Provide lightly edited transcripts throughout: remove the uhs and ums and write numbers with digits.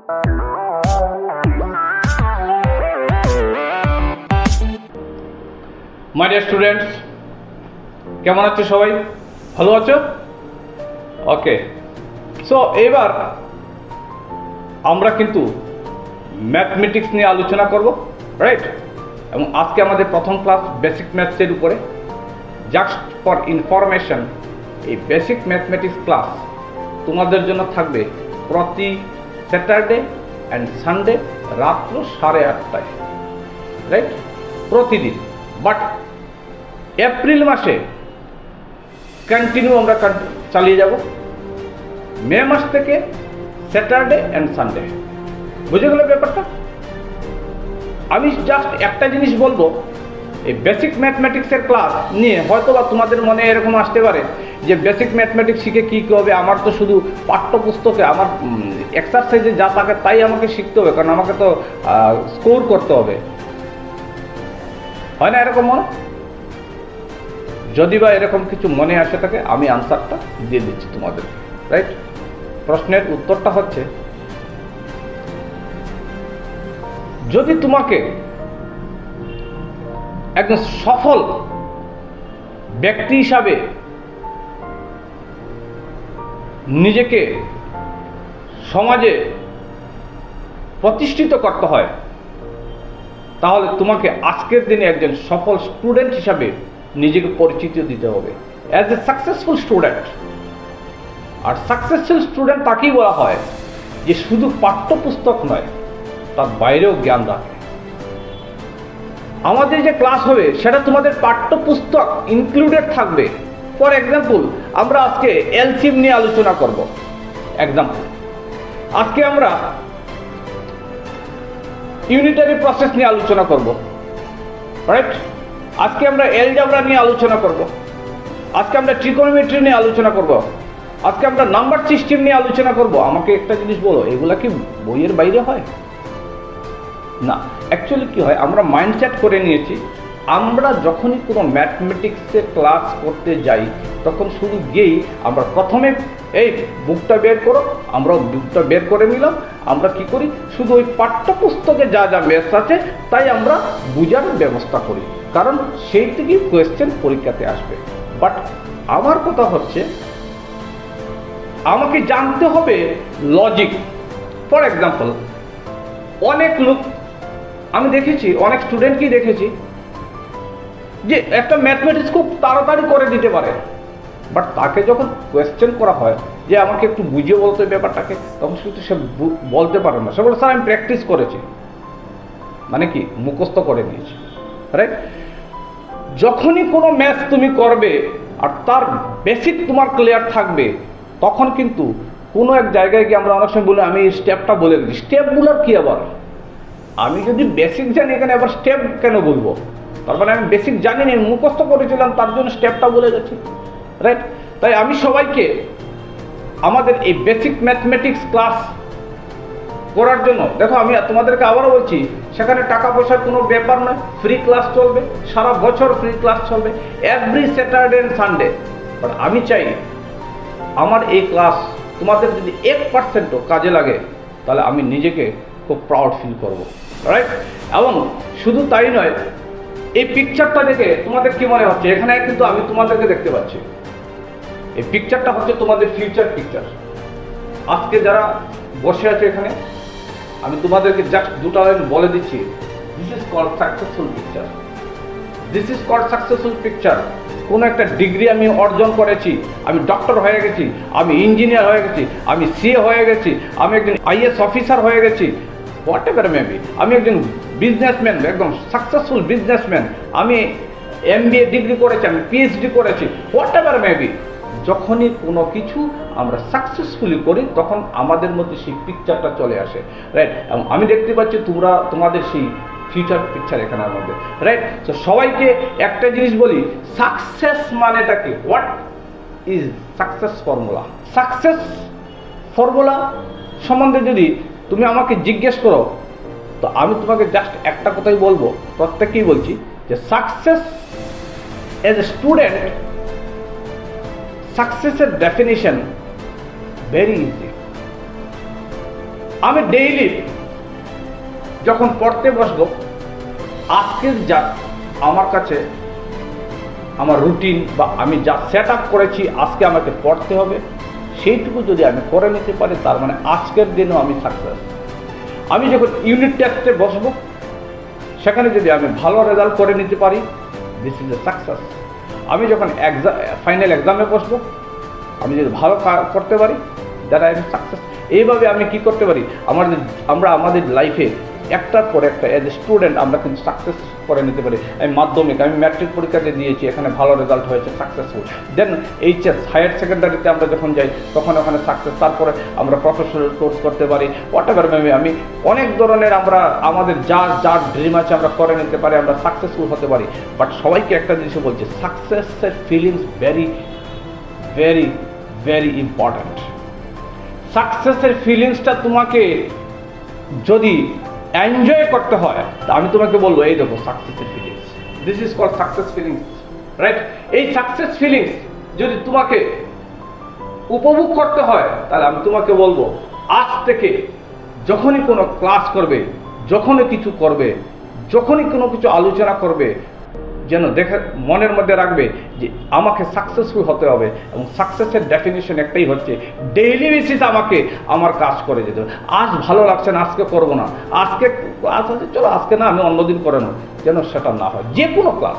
My dear students, কেমন আছো সবাই? ভালো আছো? ওকে, সো এবার আমরা কিন্তু ম্যাথমেটিক্স নিয়ে আলোচনা করব, রাইট? এবং আজকে আমাদের প্রথম ক্লাস বেসিক ম্যাথসের উপরে। জাস্ট ফর ইনফরমেশন, এই বেসিক ম্যাথমেটিক্স ক্লাস তোমাদের জন্য থাকবে প্রতি স্যাটারডে অ্যান্ড সানডে রাত্র 8:30টায়, রাইট? প্রতিদিন। বাট এপ্রিল মাসে কন্টিনিউ আমরা চালিয়ে যাব, মে মাস থেকে স্যাটারডে অ্যান্ড সানডে। বুঝে গেল ব্যাপারটা? আমি জাস্ট একটা জিনিস বলবো, এই বেসিক ম্যাথমেটিক্সের ক্লাস নিয়ে হয়তো বা তোমাদের মনে এরকম আসতে পারে যে বেসিক ম্যাথমেটিক্স শিখে কী কী হবে, আমার তো শুধু পাঠ্যপুস্তকে আমার এক্সারসাইজে যা থাকে তাই আমাকে শিখতে হবে, কারণ আমাকে তো স্কোর করতে হবে, হয় না এরকম মনে? যদি বা এরকম কিছু মনে আসে থাকে, আমি আনসারটা দিয়ে দিচ্ছি তোমাদেরকে, রাইট? প্রশ্নের উত্তরটা হচ্ছে, যদি তোমাকে একজন সফল ব্যক্তি হিসাবে নিজেকে সমাজে প্রতিষ্ঠিত করতে হয়, তাহলে তোমাকে আজকের দিনে একজন সফল স্টুডেন্ট হিসাবে নিজেকে পরিচিতি দিতে হবে, অ্যাজ এ সাকসেসফুল স্টুডেন্ট। আর সাকসেসফুল স্টুডেন্ট তাকেই বলা হয় যে শুধু পাঠ্যপুস্তক নয়, তার বাইরেও জ্ঞান রাখে। আমাদের যে ক্লাস হবে সেটা তোমাদের পাঠ্যপুস্তক ইনক্লুডেড থাকবে। ফর এক্সাম্পল, আমরা আজকে এলসিএম নিয়ে আলোচনা করব। এক্সাম্পল, আজকে আমরা ইউনিটারি প্রসেস নিয়ে আলোচনা করব, রাইট? আজকে আমরা এলজেব্রা নিয়ে আলোচনা করব, আজকে আমরা ট্রিগোনোমেট্রি নিয়ে আলোচনা করব, আজকে আমরা নাম্বার সিস্টেম নিয়ে আলোচনা করব। আমাকে একটা জিনিস বলো, এগুলা কি বইয়ের বাইরে হয়? না, অ্যাকচুয়ালি কি হয়, আমরা মাইন্ডসেট করে নিয়েছি, আমরা যখনই কোনো ম্যাথমেটিক্সের ক্লাস করতে যাই তখন শুধু গিয়েই আমরা প্রথমে এই বুকটা বের করো, আমরা বুকটা বের করে নিলাম, আমরা কি করি, শুধু ওই পাঠ্যপুস্তকে যা যা ম্যাথস আছে তাই আমরা বোঝার ব্যবস্থা করি, কারণ সেই থেকেই কোয়েশ্চেন পরীক্ষাতে আসবে। বাট আমার কথা হচ্ছে, আমাকে জানতে হবে লজিক। ফর এক্সাম্পল, অনেক লোক আমি দেখেছি, অনেক স্টুডেন্টকেই দেখেছি যে একটা ম্যাথমেটিক্স খুব তাড়াতাড়ি করে দিতে পারে, বাট তাকে যখন কোয়েশ্চেন করা হয় যে আমাকে একটু বুঝিয়ে বলতে ব্যাপারটাকে, তখন কিন্তু সে বলতে পারে না। সে বলে, স্যার আমি প্র্যাকটিস করেছি, মানে কি মুখস্থ করে নিয়েছি, রাইট? যখনই কোনো ম্যাথস তুমি করবে আর তার বেসিক তোমার ক্লিয়ার থাকবে, তখন কিন্তু কোনো এক জায়গায় গিয়ে আমরা অনেক সময় বলি, আমি স্টেপটা বলে দিই। স্টেপগুলোর কি আবার? আমি যদি বেসিক জানি, এখানে আবার স্টেপ কেন বলবো? তার মানে আমি বেসিক জানি না, মুখস্থ করেছিলাম, তার জন্য স্টেপটা বলে গেছি, রাইট? তাই আমি সবাইকে আমাদের এই বেসিক ম্যাথমেটিক্স ক্লাস করার জন্য, দেখো আমি তোমাদেরকে আবারও বলছি, সেখানে টাকা পয়সার কোনো ব্যাপার নয়, ফ্রি ক্লাস চলবে, সারা বছর ফ্রি ক্লাস চলবে, every Saturday and Sunday. But আমি চাই আমার এই ক্লাস তোমাদের যদি 1%ও কাজে লাগে, তাহলে আমি নিজেকে খুব প্রাউড ফিল করবো, রাইট? এবং শুধু তাই নয়, এই পিকচারটা দেখে তোমাদের কি মনে হচ্ছে? এখানে কিন্তু আমি তোমাদেরকে দেখতে পাচ্ছি, এই পিকচারটা হচ্ছে তোমাদের ফিউচার পিকচার। আজকে যারা বসে আছে এখানে, আমি তোমাদেরকে জাস্ট দুটো লাইন বলে দিচ্ছি, this is called successful picture. This is called successful picture. কোনো একটা ডিগ্রি আমি অর্জন করেছি, আমি ডক্টর হয়ে গেছি, আমি ইঞ্জিনিয়ার হয়ে গেছি, আমি সিএ হয়ে গেছি, আমি একজন আইএস অফিসার হয়ে গেছি, হোয়াট এভার মেবি, আমি একজন বিজনেসম্যান, একদম সাকসেসফুল বিজনেসম্যান, আমি MBA ডিগ্রি করেছি, আমি PhD করেছি, হোয়াট এভার মেবি। যখনই কোনো কিছু আমরা সাকসেসফুলি করি, তখন আমাদের মধ্যে সেই পিকচারটা চলে আসে, রাইট? এবং আমি দেখতে পাচ্ছি তোমাদের সেই ফিউচার পিকচার এখানের মধ্যে, রাইট? তো সবাইকে একটা জিনিস বলি, সাকসেস মানেটা কি? What is success formula? Success formula সম্বন্ধে যদি তুমি আমাকে জিজ্ঞেস করো, তো আমি তোমাকে জাস্ট একটা কথাই বলবো, প্রত্যেককেই বলছি, যে সাকসেস এজ এ স্টুডেন্ট, সাকসেসের ডেফিনিশন ভেরি ইজি। আমি ডেইলি যখন পড়তে বসবো, আজকের যা আমার কাছে আমার রুটিন বা আমি যা সেট আপ করেছি আজকে আমাকে পড়তে হবে, সেইটুকু যদি আমি করে নিতে পারি, তার মানে আজকের দিনও আমি সাকসেস। আমি যখন ইউনিট টেস্টে বসবো, সেখানে যদি আমি ভালো রেজাল্ট করে নিতে পারি, দিস ইজ এ সাকসেস। আমি যখন ফাইনাল এক্সামে বসবো, আমি যদি ভালো করতে পারি, দ্যাট আই এম সাকসেস। এইভাবে আমি কি করতে পারি, আমরা আমাদের লাইফে একটার পর একটা এজ এ স্টুডেন্ট আমরা কিন্তু সাকসেস করে নিতে পারি। আমি মাধ্যমিক, আমি ম্যাট্রিক পরীক্ষাতে দিয়েছি, এখানে ভালো রেজাল্ট হয়েছে, সাকসেসফুল। দেন এইচএস হায়ার সেকেন্ডারিতে আমরা যখন যাই, তখন ওখানে সাকসেস। তারপরে আমরা প্রফেশনাল কোর্স করতে পারি, হোয়াট এভার মেবি। আমি অনেক ধরনের আমরা আমাদের যার ড্রিম আছে আমরা করে নিতে পারি, আমরা সাকসেসফুল হতে পারি। বাট সবাইকে একটা জিনিস বলছি, সাকসেসের feelings very very very important. সাকসেসের ফিলিংসটা তোমাকে যদি এনজয় করতে হয়, তা আমি তোমাকে বলবো, এই দেখো সাকসেসের feelings, this is called success feelings, right? এই সাকসেস ফিলিংস যদি তোমাকে উপভোগ করতে হয়, তাহলে আমি তোমাকে বলবো, আজ থেকে যখনই কোনো ক্লাস করবে, যখনই কিছু করবে, যখনই কোনো কিছু আলোচনা করবে, যেন মনের মধ্যে রাখবে যে আমাকে সাকসেসফুল হতে হবে। এবং সাকসেসের ডেফিনেশন একটাই হচ্ছে, ডেইলি বেসিস আমাকে আমার কাজ করে যেতে হবে। আজ ভালো লাগছে না, আজকে করবো না, আজকে ক্লাস আছে, চলো আজকে না, আমি অন্যদিন করে নেব, যেন সেটা না হয়। যে কোনো ক্লাস,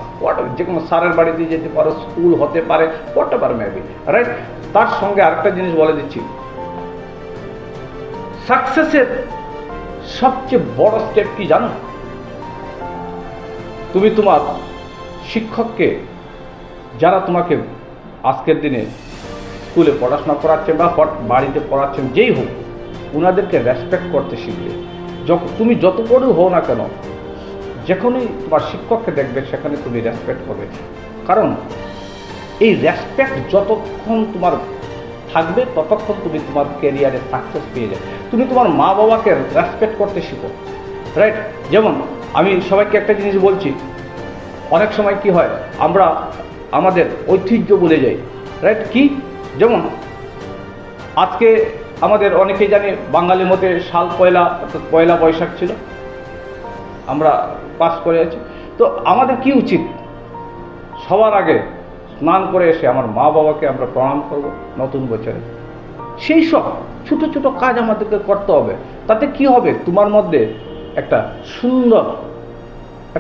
যে কোনো স্যারের বাড়িতে যেতে পারো, স্কুল হতে পারে, হোয়াট এভার মেবি, রাইট? তার সঙ্গে আরেকটা জিনিস বলে দিচ্ছি, সাকসেসের সবচেয়ে বড় স্টেপ কি জানো? তুমি তোমার শিক্ষককে, যারা তোমাকে আজকের দিনে স্কুলে পড়াশোনা করাচ্ছেন বা বাড়িতে পড়াচ্ছেন, যেই হোক, ওনাদেরকে রেসপেক্ট করতে শিখবে। তুমি যত বড় হও না কেন, যখনই তোমার শিক্ষককে দেখবে, সেখানে তুমি রেসপেক্ট করবে। কারণ এই রেসপেক্ট যতক্ষণ তোমার থাকবে, ততক্ষণ তুমি তোমার ক্যারিয়ারে সাকসেস পেয়ে যাবে। তুমি তোমার মা বাবাকে রেসপেক্ট করতে শিখো, রাইট? যেমন আমি সবাইকে একটা জিনিস বলছি, অনেক সময় কি হয়, আমরা আমাদের ঐতিহ্য ভুলে যাই, রাইট? কি? যেমন আজকে আমাদের অনেকেই জানে, বাঙালি মতে সাল পয়লা, অর্থাৎ পয়লা বৈশাখ ছিল, আমরা পাস করে আছি। তো আমাদের কি উচিত, সবার আগে স্নান করে এসে আমার মা বাবাকে আমরা প্রণাম করব নতুন বছরে। সেই সব ছোটো ছোটো কাজ আমাদেরকে করতে হবে। তাতে কি হবে, তোমার মধ্যে একটা সুন্দর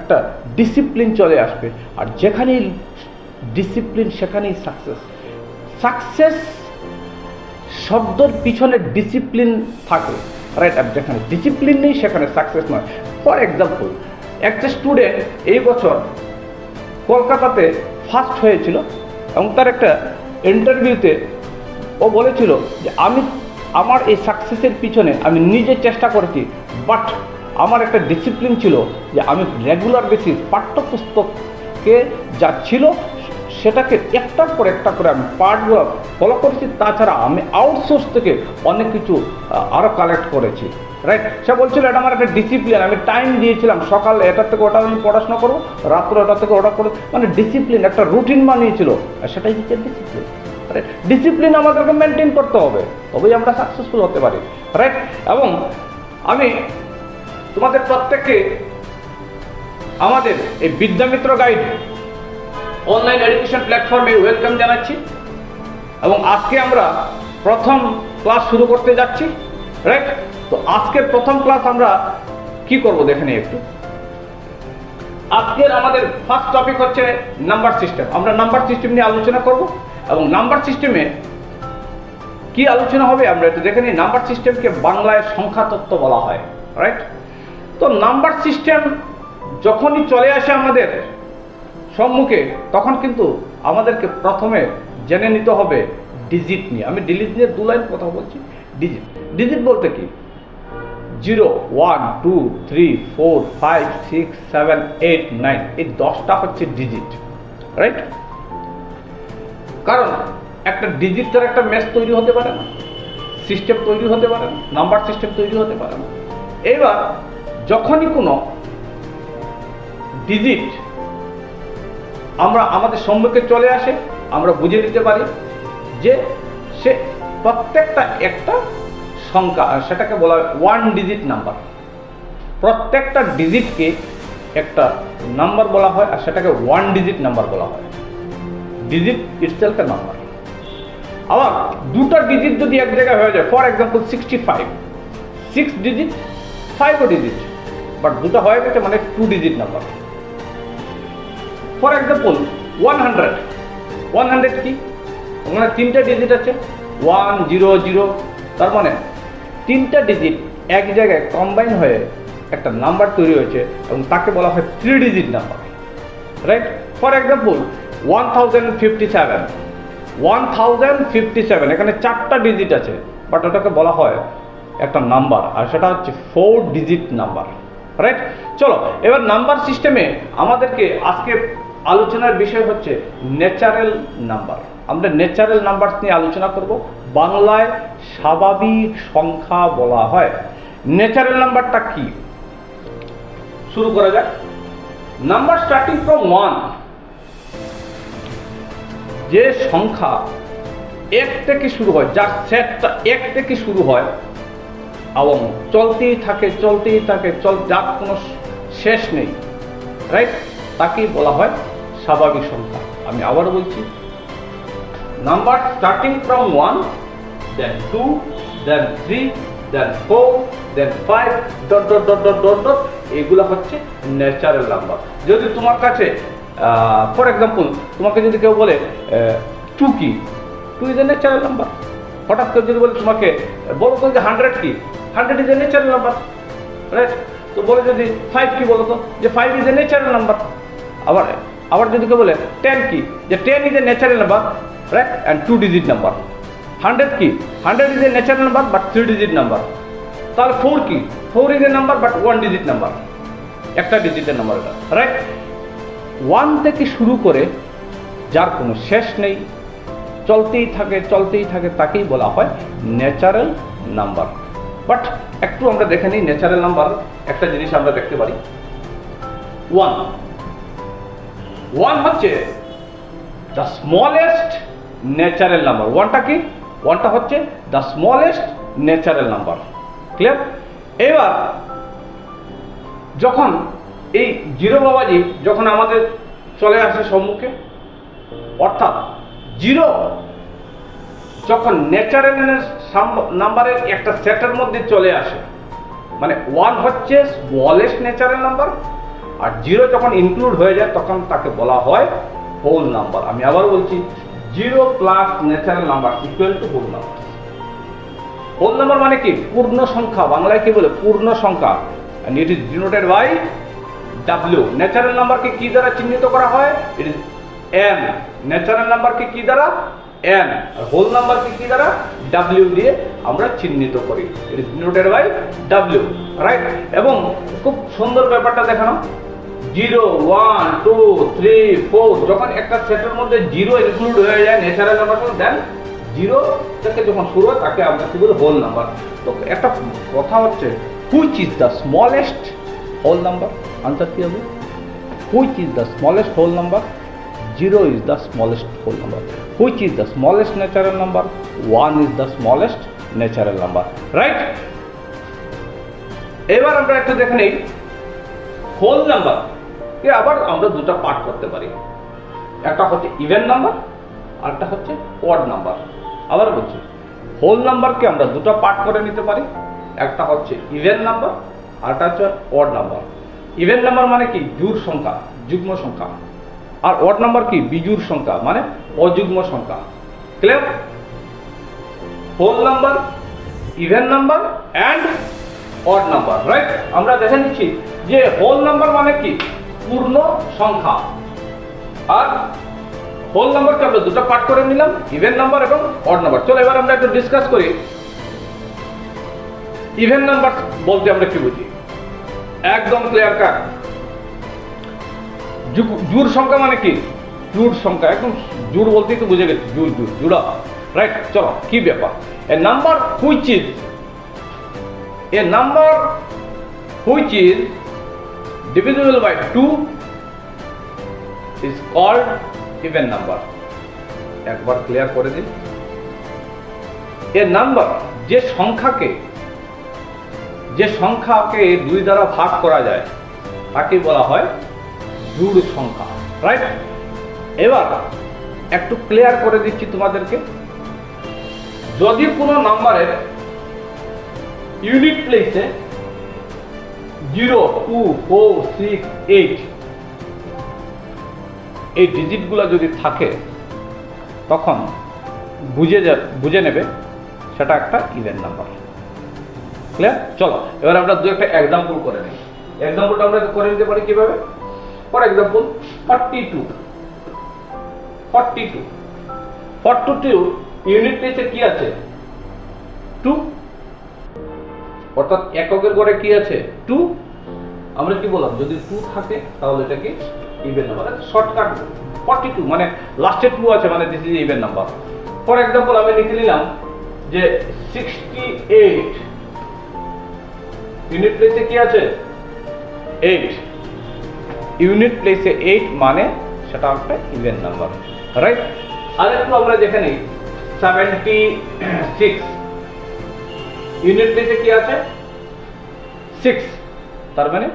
একটা ডিসিপ্লিন চলে আসবে। আর যেখানেই ডিসিপ্লিন, সেখানেই সাকসেস। সাকসেস শব্দের পিছনে ডিসিপ্লিন থাকে, রাইট? আর যেখানে ডিসিপ্লিন নেই, সেখানে সাকসেস নয়। ফর এক্সাম্পল, একটা স্টুডেন্ট এই বছর কলকাতাতে ফার্স্ট হয়েছিল, এবং তার একটা ইন্টারভিউতে ও বলেছিল যে আমার এই সাকসেসের পিছনে আমি নিজে চেষ্টা করেছি, বাট আমার একটা ডিসিপ্লিন ছিল যে আমি রেগুলার বেসিস পাঠ্যপুস্তকে যা ছিল সেটাকে একটার পর একটা করে আমি পার্টগুলো ফলো করেছি। তাছাড়া আমি আউটসোর্স থেকে অনেক কিছু আরও কালেক্ট করেছি, রাইট? সে বলছিল এটা আমার একটা ডিসিপ্লিন, আমি টাইম দিয়েছিলাম, সকাল এটার থেকে ওটা আমি পড়াশোনা করবো, রাত্রে ওটা থেকে ওটা করবো, মানে ডিসিপ্লিন, একটা রুটিন বানিয়েছিল। আর সেটাই হচ্ছে ডিসিপ্লিন, রাইট? ডিসিপ্লিন আমাদেরকে মেনটেন করতে হবে, তবেই আমরা সাকসেসফুল হতে পারি, রাইট? এবং আমি তোমাদের প্রত্যেককে আমাদের এই বিদ্যামিত্র গাইড অনলাইন এডুকেশন প্ল্যাটফর্মে ওয়েলকাম জানাচ্ছি। এবং আজকে আমরা প্রথম ক্লাস শুরু করতে যাচ্ছি, রাইট? তো আজকের প্রথম ক্লাস আমরা কি করব দেখে নিই একটু। আজকের আমাদের ফার্স্ট টপিক হচ্ছে নাম্বার সিস্টেম। আমরা নাম্বার সিস্টেম নিয়ে আলোচনা করব, এবং নাম্বার সিস্টেমে কি আলোচনা হবে আমরা একটু দেখে নিই। নাম্বার সিস্টেমকে বাংলায় সংখ্যা তত্ত্ব বলা হয়, রাইট? তো নাম্বার সিস্টেম যখনই চলে আসে আমাদের সম্মুখে, তখন কিন্তু আমাদেরকে প্রথমে জেনে নিতে হবে ডিজিট নিয়ে। আমি ডিজিট নিয়ে 2 লাইন কথা বলছি। ডিজিট বলতে কি? 0, 1, 2, 3, 4, 5, 6, 7, 8, 9, এই 10টা হচ্ছে ডিজিট, রাইট? কারণ একটা ডিজিট ছাড়া একটা ম্যাথ তৈরি হতে পারে না, সিস্টেম তৈরি হতে পারে না, নাম্বার সিস্টেম তৈরি হতে পারে না। এবার যখনই কোনো ডিজিট আমাদের সম্মুখে চলে আসে, আমরা বুঝে নিতে পারি যে সে প্রত্যেকটা একটা সংখ্যা, সেটাকে বলা হয় ওয়ান ডিজিট নাম্বার। প্রত্যেকটা ডিজিটকে একটা নাম্বার বলা হয়, আর সেটাকে ওয়ান ডিজিট নাম্বার বলা হয়। ডিজিট ইটসেলফ এ নাম্বার। আবার দুটা ডিজিট যদি এক জায়গায় হয়ে যায়, for example 65, 6 digit 5 digit, but দুটো হয়ে গেছে মানে 2 ডিজিট নাম্বার। ফর এক্সাম্পল 100 কি, ওখানে 3টা ডিজিট আছে, 1 0 0, তার মানে 3টা ডিজিট এক জায়গায় কম্বাইন হয়ে একটা নাম্বার তৈরি হয়েছে এবং তাকে বলা হয় 3 digit number, right? For example 1057, এখানে 4টা ডিজিট আছে, বাট ওটাকে বলা হয় একটা নাম্বার, আর সেটা হচ্ছে 4 ডিজিট নাম্বার, রাইট? চলো এবার নাম্বার সিস্টেমে আমাদেরকে আজকে আলোচনার বিষয় হচ্ছে ন্যাচারাল নাম্বার। আমরা ন্যাচারাল নাম্বার নিয়ে আলোচনা করব। বাংলায় স্বাভাবিক সংখ্যা বলা হয়। ন্যাচারাল নাম্বারটা কি, শুরু করা যাক। নাম্বার স্টার্টিং ফ্রম 1, যে সংখ্যা 1 থেকে শুরু হয়, যার সেটটা 1 থেকে শুরু হয় এবং চলতেই থাকে, যার কোনো শেষ নেই, রাইট? তাকেই বলা হয় স্বাভাবিক সংখ্যা। আমি আবার বলছি, number starting from 1, then 2, then 3, then 4, then 5, dot dot dot dot dot dot, এগুলো হচ্ছে ন্যাচারাল নাম্বার। যদি তোমার কাছে ফর এক্সাম্পল তোমাকে যদি কেউ বলে 2 কি, 2 ইজ এ ন্যাচারাল নাম্বার। হঠাৎ করে যদি বলে তোমাকে বলো তো যে 100 কি, 100 is a natural number, right? তো বলে যদি 5 কি, বলো তো যে 5 ইজ এ ন্যাচারাল নাম্বার। আবার যদি কেউ বলে 10 কি, যে 10 is a natural number, right, and 2 digit number. 100 কি, 100 is a natural number but 3 digit number. তাহলে 4 কি, 4 is a number but 1 digit number, একটা ডিজিটের নাম্বার এটা, রাইট? 1 থেকে শুরু করে যার কোনো শেষ নেই, চলতেই থাকে, তাকেই বলা হয় ন্যাচারাল নাম্বার। বাট একটু আমরা দেখে নিই ন্যাচারাল নাম্বার। একটা জিনিস আমরা দেখতে পারি, 1 হচ্ছে দ্য স্মলেস্ট ন্যাচারাল নাম্বার। 1টা কি, 1টা হচ্ছে the smallest natural number. Clear? এবার যখন এই জিরো বাবাজি যখন আমাদের চলে আসে সম্মুখে, অর্থাৎ 0 যখন ন্যাচারাল নাম্বারের একটা সেটের মধ্যে চলে আসে, মানে 1 হচ্ছে স্মলেস্ট ন্যাচারাল নাম্বার, আর 0 যখন ইনক্লুড হয়ে যায় তখন তাকে বলা হয় হোল নাম্বার। আমি আবার বলছি, 0 plus natural number equal to whole number. Whole number মানে কি, পূর্ণ সংখ্যা। বাংলায় কি বলে, পূর্ণ সংখ্যা। and it is denoted by W। Natural নাম্বারকে কি দ্বারা চিহ্নিত করা হয়, it is n। ন্যাচারাল নাম্বারকে কি দ্বারা, n। আর হোল নাম্বারকে কি দ্বারা, W দিয়ে আমরা চিহ্নিত করি, it is denoted by W, right? এবং খুব সুন্দর ব্যাপারটা দেখানো, 0 1 2 3 4 যখন একটা সেটের মধ্যে 0 ইনক্লুড হয়ে যায় ন্যাচারাল নাম্বার, দেন 0 থেকে যখন শুরু হয় তাকে আমরা কি বলি, হোল নাম্বার। তো একটা কথা হচ্ছে, which is the smallest whole number? Answer কি হবে, which is the smallest whole number? 0 is the smallest whole number. Which is the smallest natural number? 1 is the smallest natural number, right? এবার আমরা একটু দেখে নেই হোল নাম্বার কে আবার আমরা দুটো পার্ট করতে পারি। একটা হচ্ছে ইভেন নাম্বার, আর একটা হচ্ছে অড নাম্বার। আবার বলছি, হোল নাম্বারকে আমরা দুটো পার্ট করে নিতে পারি। একটা হচ্ছে ইভেন নাম্বার, আর একটা হচ্ছে অড নাম্বার। ইভেন নাম্বার মানে কি, জোড় সংখ্যা, যুগ্ম সংখ্যা। আর অড নাম্বার কি, বিজোড় সংখ্যা মানে অযুগ্ম সংখ্যা। Clear? Whole number, even number and odd number, right? আমরা দেখে নিচ্ছি যে হোল নাম্বার মানে কি, পূর্ণ সংখ্যা। আর হোল নাম্বারকে আমরা দুটো পার্ট করে নিলাম, ইভেন নাম্বার এবং অড নাম্বার। চলো এবার আমরা একটু ডিসকাস করি ইভেন নাম্বার বলতে আমরা কি বুঝি। একদম ক্লিয়ার কাট। জোড় সংখ্যা মানে কি, জোড় সংখ্যা, একদম জোড় বলতেই তো বুঝে গেছি, জোড়া, রাইট? চলো কি ব্যাপার, a number which is divisible by 2 is called even number। একবার ক্লিয়ার করে দিন, a number যে সংখ্যাকে 2 দ্বারা ভাগ করা যায় তাকে বলা হয় জোড় সংখ্যা, রাইট? এবার একটু ক্লিয়ার করে দিচ্ছি তোমাদেরকে, যদি কোনো নাম্বারের ইউনিট প্লেসে 0, 2, 4, 6, 8 এই ডিজিটগুলো যদি থাকে তখন বুঝে নেবে সেটা একটা ইভেন নাম্বার। ক্লিয়ার? চলো এবার আমরা দু একটা এক্সাম্পল করে নিই। এক্সাম্পলটা আমরা করে নিতে পারি কিভাবে? ফর এক্সাম্পল 42 ইউনিট প্লেসে কি আছে? 2, অর্থাৎ এককের ঘরে কি আছে? 2। আমরা কি বললাম, যদি 2 থাকে তাহলে এটা কি ইভেন নাম্বার। শর্টকাট 42 মানে লাস্টে 2 আছে মানে this is even number. For example আমি লিখে নিলাম যে 68 ইউনিট প্লেসে কি আছে? 8। ইউনিট প্লেসে 8 মানে সেটা একটা ইভেন নাম্বার, রাইট? আর একটু আমরা দেখে নিই 76 ইউনিট প্লেসে কি আছে? 6, তার মানে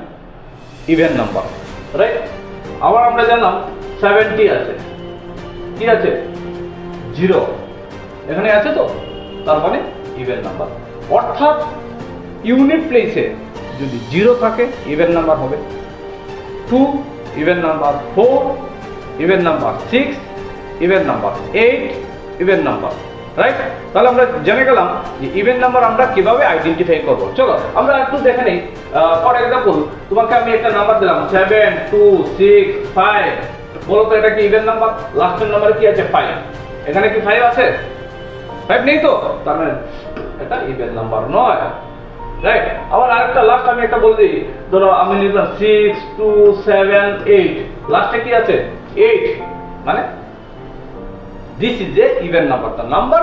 ইভেন নাম্বার, রাইট? আবার আমরা জানলাম 70 আছে, কি আছে? 0 এখানে আছে, তো তার মানে ইভেন নাম্বার। অর্থাৎ ইউনিট প্লেসে যদি 0 থাকে ইভেন নাম্বার হবে, 2 even number, 4 even number, 6 even number, 8 even number, right? তাহলে আমরা জেনে গেলাম যে ইভেন নাম্বার আমরা কিভাবে আইডেন্টিফাই করব। চলো আমরা একটু দেখে নিই। ফর এক্সাম্পল তোমাকে আমি একটা নাম্বার দিলাম 7, 2, 6, 5, বলো তো এটা কি ইভেন নাম্বার? লাস্টের নাম্বার কি আছে? 5। এখানে কি 5 আছে? 5 নেই, তো তার মানে এটা ইভেন নাম্বার নয়, রাইট? আবার আরেকটা লাস্ট আমি একটা বলে দিই, ধরো আমি নিলাম 6, 2, 7, 8, লাস্টে কি আছে? 8, মানে this is a even number. The number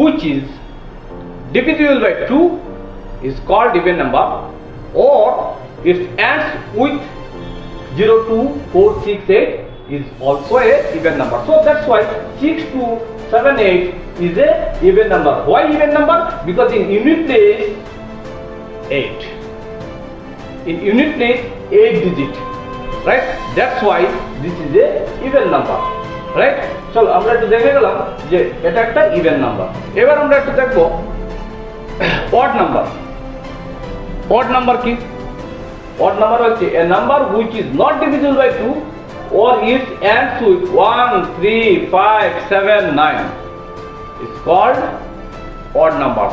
which is divisible by 2 is called even number, or it ends with 0, 2, 4, 6, 8 is also a even number. So that's why 6, 2, 7, 8 is a even number. Why even number? Because in unit place 8. In unit place 8 digit, right? That's why this is a even number, right? চলো আমরা একটু দেখে গেলাম যে এটা একটা even number. এবার আমরা একটু দেখব অড নাম্বার। অড নাম্বার কি? অড নাম্বার হচ্ছে a number which is not divisible by 2 or it ends with 1, 3, 5, 7, 9 is called odd number.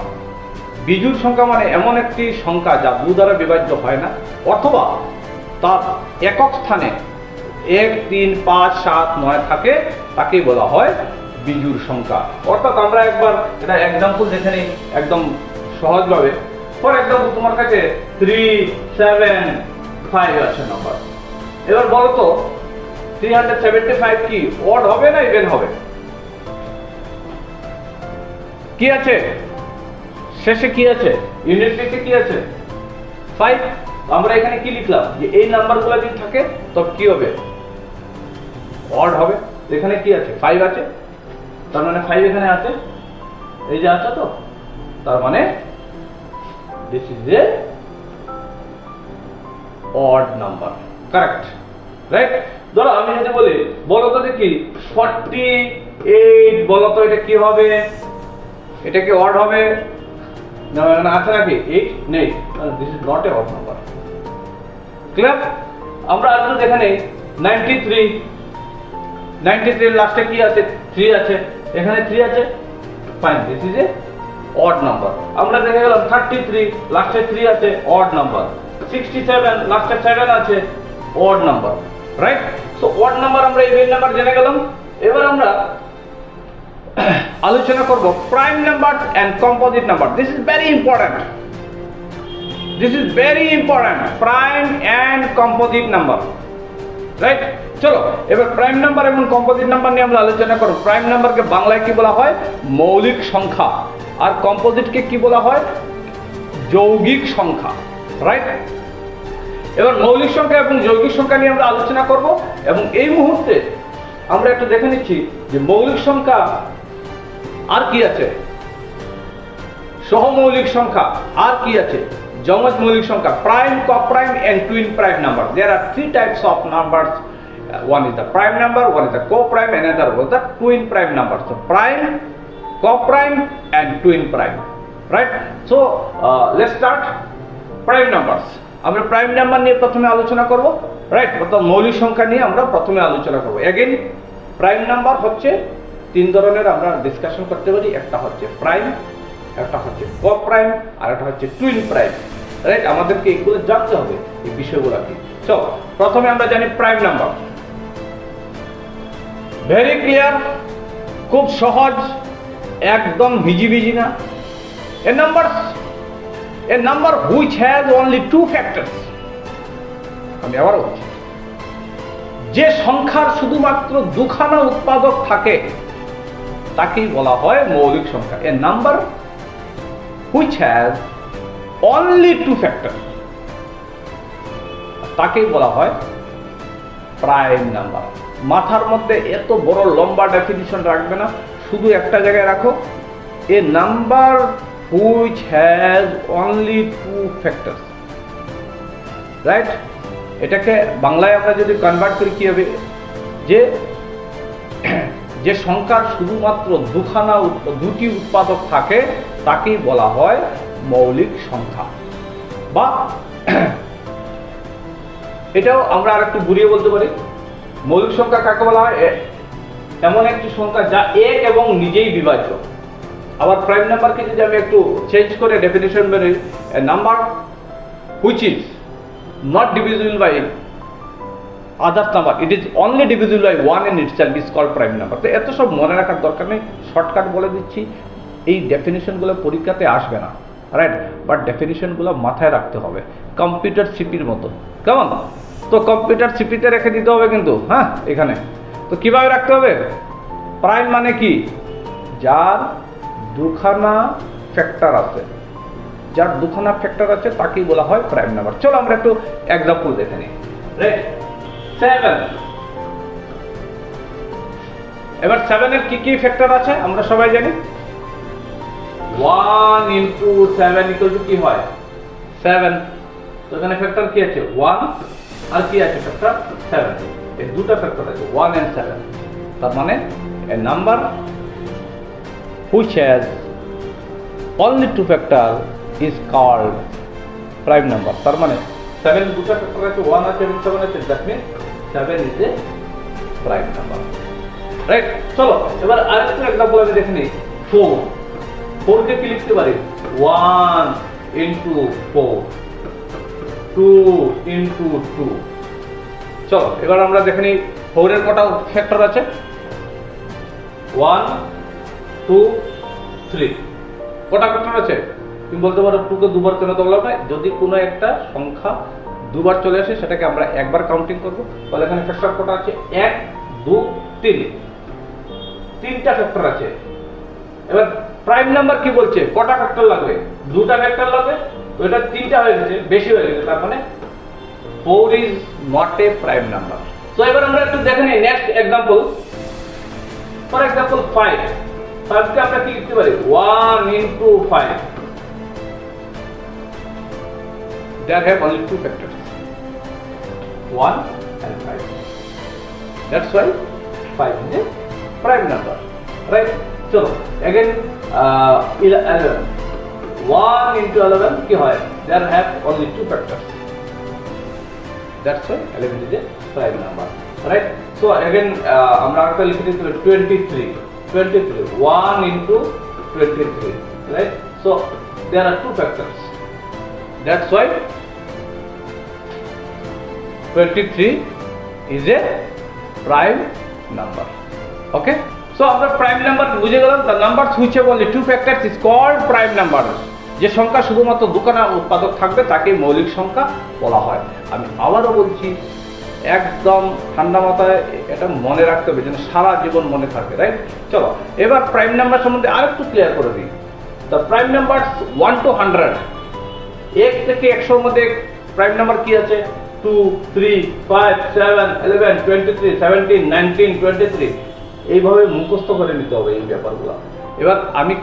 বিজোড় সংখ্যা মানে এমন একটি সংখ্যা যা 2 দ্বারা বিভাজ্য হয় না, অথবা তার একক স্থানে 1, 3, 5, 7, 9 থাকে, তাকেই বলা হয় বিজোড় সংখ্যা। অর্থাৎ আমরা একবার এটা एग्जांपल দেখে নিই একদম সহজভাবে। ফর एग्जांपल তোমার কাছে 3, 7, 5 আছে নাম্বার। এবার বলো তো 375 কি অড হবে না ইভেন হবে? কি আছে শেষে? কি আছে? ইউনিট প্লেসে কি আছে? 5। আমরা এখানে কি লিখলাম যে এই নাম্বারগুলো যদি থাকে তবে কি হবে? অড হবে। এখানে কি আছে? 5 আছে, তার মানে 5 এখানে আছে, এই যে আছে, তো তার মানে this is a odd number, correct, right? ধরো আমি যদি বলি বলো তো দেখি 48, বলো তো এটা কি হবে? এটা কি অড হবে না? আছে নাকি? 8 নেই, this is not a odd number. Clear? আমরা আরেকটু দেখে নেই 93 লাস্টে কি আছে? 3 আছে, এখানে 3 আছে, fine, this is a odd number. আমরা দেখে গেলাম 33 লাস্টে 3 আছে, অড নাম্বার। 67 লাস্টে 7 আছে, odd number, right? So odd number আমরা ইভেন নাম্বার জেনে গেলাম। এবার আমরা আলোচনা করব prime number and composite number. This is very important. This is very important, prime and composite number, right? চলো এবার প্রাইম নাম্বার এবং কম্পোজিট নাম্বার নিয়ে আমরা আলোচনা করব। প্রাইম নাম্বারকে বাংলায় কি বলা হয়? মৌলিক সংখ্যা। আর কম্পোজিটকে কি বলা হয়? যৌগিক সংখ্যা, রাইট? এবার মৌলিক সংখ্যা এবং যৌগিক সংখ্যা নিয়ে আমরা আলোচনা করব, এবং এই মুহূর্তে আমরা একটু দেখে নিচ্ছি যে মৌলিক সংখ্যা আর কি আছে। সহমৌলিক সংখ্যা আর কি আছে যমজ মৌলিক সংখ্যা prime co-prime and twin prime number. There are three types of numbers. One is the prime number, one is the co-prime, and another was the twin prime number. So prime, co-prime and twin prime, right? So let's start prime numbers. আমরা prime number নিয়ে প্রথমে আলোচনা করব, right? অর্থাৎ মৌলিক সংখ্যা নিয়ে আমরা প্রথমে আলোচনা করব। এগেইন প্রাইম নাম্বার হচ্ছে তিন ধরনের আমরা ডিসকাশন করতে পারি। একটা হচ্ছে প্রাইম, একটা হচ্ছে co-prime, আর একটা হচ্ছে টুইন প্রাইম, রাইট? আমাদেরকে এগুলো জানতে হবে, এই বিষয়গুলো কি। চলো প্রথমে আমরা জানি প্রাইম নাম্বার। ভেরি ক্লিয়ার, খুব সহজ, একদম ভিজি না। A number which has only two factors. আমি আবার বলছি, যে সংখ্যার শুধুমাত্র দুখানা উৎপাদক থাকে তাকেই বলা হয় মৌলিক সংখ্যা। A number which has only two factors, তাকেই বলা হয় প্রাইম নাম্বার। মাথার মধ্যে এত বড় লম্বা ডেফিনিশন রাখবে না, শুধু একটা জায়গায় রাখো, এ number which has only two factors, right? এটাকে বাংলায় আমরা যদি কনভার্ট করি কি হবে, যে সংখ্যার শুধুমাত্র দুটি উৎপাদক থাকে তাকেই বলা হয় মৌলিক সংখ্যা। বা এটাও আমরা আরেকটু ঘুরিয়ে বলতে পারি, মৌলিক সংখ্যা কাকে বলা হয়? এমন একটি সংখ্যা যা এক এবং নিজেই বিভাজ্য। আবার প্রাইম নাম্বারকে যদি আমি একটু চেঞ্জ করে ডেফিনেশন বেরোই, number which is not divisible by others number, it is only divisible by one in itself is called prime number. তো এত সব মনে রাখার দরকার নেই, শর্টকাট বলে দিচ্ছি। এই ডেফিনেশনগুলো পরীক্ষাতে আসবে না, রাইট? বাট ডেফিনেশনগুলো মাথায় রাখতে হবে, কম্পিউটার সিপির মতো, কেমন? তো কম্পিউটার সিপিতে রেখে দিতে হবে কিন্তু, হ্যাঁ, এখানে। তো কিভাবে রাখতে হবে? প্রাইম মানে কি? যার দুখানা ফ্যাক্টর আছে, যার দুখানা ফ্যাক্টর আছে তাকেই বলা হয় প্রাইম নাম্বার। চলো আমরা একটু এক্সাম্পল দেখে নিই, রাইট? 7, এবার 7 এর কি কি ফ্যাক্টর আছে আমরা সবাই জানি। 1 into 7 equal to কি হয়? 7। তো এখানে ফ্যাক্টর কি আছে? 1, আর কি আছে? ফ্যাক্টর 7। এই দুটো ফ্যাক্টর আছে, 1 and 7। তার মানে a number which has only two factor is called prime number. তার মানে 7 দুটো ফ্যাক্টর আছে, 1 আছে এবং 7 আছে, that means 7 is a prime number, right? চলো এবার আরেকটা एग्जांपल আমি দেখে নিই। 4 কে কি লিখতে পারি? 1 into 4, 2 into 2। চলো এবার আমরা দেখে নিই 4 এর কটা ফ্যাক্টর আছে? 1, 2, 3। কটা ফ্যাক্টর আছে? তুমি বলতে পারো 2 কে দুবার কেন বললাম না? যদি কোনো একটা সংখ্যা দুবার চলে আসে সেটাকে আমরা একবার কাউন্টিং করব। তাহলে এখানে ফ্যাক্টর কটা আছে? 1, 2, 3। তিনটা ফ্যাক্টর আছে। এবার প্রাইম নাম্বার কি বলছে? কটা ফ্যাক্টর লাগবে? দুটা ফ্যাক্টর লাগবে। তো এটা তিনটা হয়ে গেছে, বেশি হয়ে গেছে, তার মানে 4 is not a prime number. So এবার আমরা একটু দেখে নিই নেক্সট एग्जांपल। ফর एग्जांपल 5 কে আমরা কি লিখতে পারি? 1 into 5। There have only two factors, 1 and 5. That's why 5 is a prime number, right? So again 11, 1 into 11 কি হয়? There have only two factors, that's why 11 is a prime number, right? So again আমরা আরেকটা লিখে দিতে পারি 23, 1 into 23, right? So there are two factors, that's why 23 is a prime number. Okay, so আমরা prime number বুঝে গেলাম। the numbers which have only two factors is called prime number. যে সংখ্যা শুধুমাত্র দুখানা উৎপাদক থাকবে তাকে মৌলিক সংখ্যা বলা হয়। আমি আবারও বলছি, একদম ঠান্ডা মাথায় এটা মনে রাখতে হবে যেন সারা জীবন মনে থাকে, রাইট? চলো এবার প্রাইম নাম্বার সম্বন্ধে আরেকটু ক্লিয়ার করে দিই। the prime numbers 1 to 100, 1 থেকে 100 এর মধ্যে প্রাইম নাম্বার কি আছে? 2, 3, 5, 7, 11, 23, 17, 19, 23। এইভাবে মুখস্থ করে নিতে হবে এই ব্যাপারগুলো। এবার আমি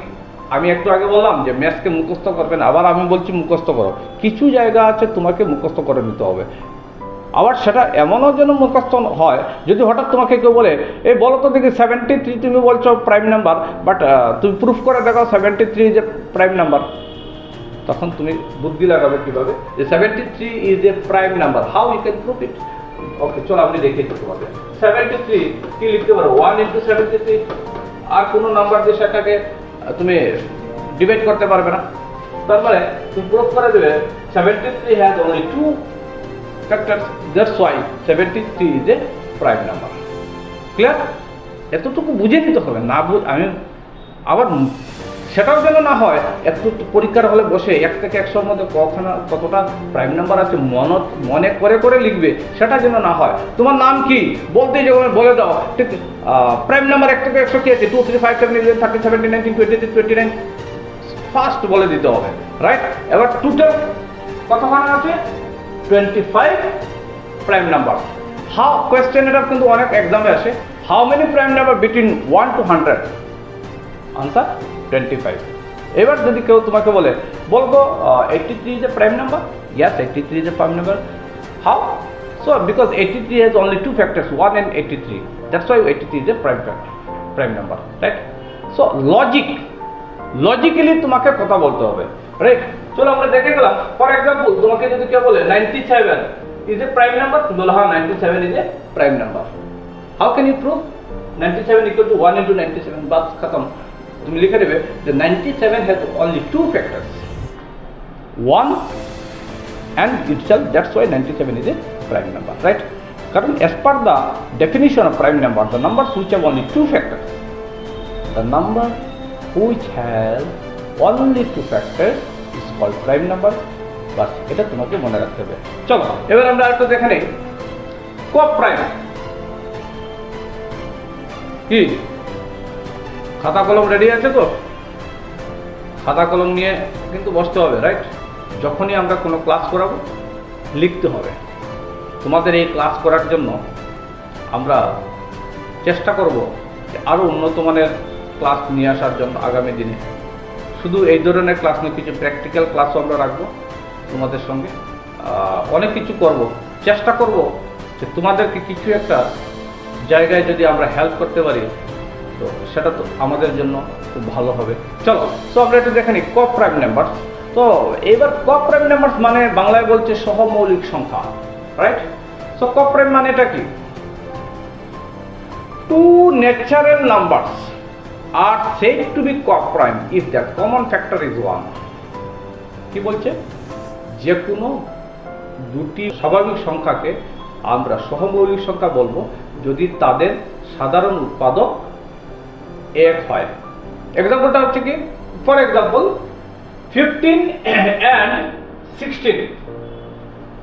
আমি একটু আগে বললাম যে ম্যাথসকে মুখস্থ করবে না, আবার আমি বলছি মুখস্থ করো। কিছু জায়গা আছে তোমাকে মুখস্থ করে নিতে হবে, আবার সেটা এমনও যেন মুখস্থ হয়, যদি হঠাৎ তোমাকে কেউ বলে এই বলো তো দেখি 73 তুমি বলছো প্রাইম নাম্বার, বাট তুমি প্রুফ করে দেখো 73 যে প্রাইম নাম্বার, তখন তুমি বুদ্ধি লাগাবে কীভাবে যে 73 is a prime number, how you can prove it. Okay, চলো আপনি দেখিয়ে দিতে তোমাকে 73 কি লিখতে পারো 1 ইন্টু 73, আর কোনো নাম্বার দিয়ে সেটাকে তুমি ডিভাইড করতে পারবে না। তার মানে তুমি প্রুফ করে দেবে 73 has only 2 factors, that's why 73 is a prime number. Clear? এতটুকু বুঝে নিতে হবে, না আমি আবার সেটাও যেন না হয় একটু পরীক্ষার হলে বসে 1 থেকে 100-র মধ্যে কতটা প্রাইম নাম্বার আছে মনে করে করে লিখবে, সেটা যেন না হয়। তোমার নাম কি বলতে যখন বলে দাও ঠিক প্রাইম নাম্বার 1 থেকে 100 কি আছে 2 3 5 7 11 13 17 19 20 29 ফার্স্ট বলে দিতে হবে, রাইট? এবার টোটাল কতখানা আছে 25 প্রাইম নাম্বার। হাউ কোয়েশ্চেন এটা কিন্তু অনেক এক্সামে আসে, how many prime number between 1 to 100, answer 25। এবার যদি কেউ তোমাকে বলে বলবো 83 is a prime number, yes 83 is a prime number, how? So because 83 has only 2 factors 1 and 83, that's why 83 is a prime number, right? So logically তোমাকে কথা বলতে হবে, রাইট? চলো আমরা দেখে গেলাম। ফর এক্সাম্পল তোমাকে যদি কেউ বলে 97 ইজ এ প্রাইম নাম্বার, তুমি বলো হ্যাঁ 97 is a prime number. How can you prove 97 equal to 1 into 97, বাস খতম। তুমি লিখে দেবে যে 97 has only 2 factors 1 and itself, that's why 97 is a prime number, right? কারণ as per the definition of prime number, the numbers which have only 2 factors, the number which has only 2 factors is called prime number. বাস এটা তোমাকে মনে রাখতে হবে। চলো এবার আমরা একটু দেখে নেই কোপ্রাইম কি। খাতা কলম রেডি আছে তো? খাতা কলম নিয়ে কিন্তু বসতে হবে, রাইট? যখনই আমরা কোনো ক্লাস করাবো লিখতে হবে। তোমাদের এই ক্লাস করার জন্য আমরা চেষ্টা করব আরও উন্নত মানের ক্লাস নিয়ে আসার জন্য আগামী দিনে। শুধু এই ধরনের ক্লাস নয়, কিছু প্র্যাকটিক্যাল ক্লাসও আমরা রাখবো তোমাদের সঙ্গে, অনেক কিছু করব। চেষ্টা করব যে তোমাদেরকে কিছু একটা জায়গায় যদি আমরা হেল্প করতে পারি তো সেটা তো আমাদের জন্য খুব ভালো হবে। চলো সো আমরা একটু দেখে নিই কোপ্রাইম নাম্বারস। তো এবার কোপ্রাইম নাম্বারস মানে বাংলায় বলছে সহমৌলিক সংখ্যা, রাইট? সো কোপ্রাইম মানে এটা কি? Two natural numbers are said to be coprime if their common factor is 1. কি বলছে? যে কোনো দুটি স্বাভাবিক সংখ্যাকে আমরা সহমৌলিক সংখ্যা বলবো যদি তাদের সাধারণ উৎপাদক 1 হয়। এক্সাম্পলটা হচ্ছে কি, for example 15 and 16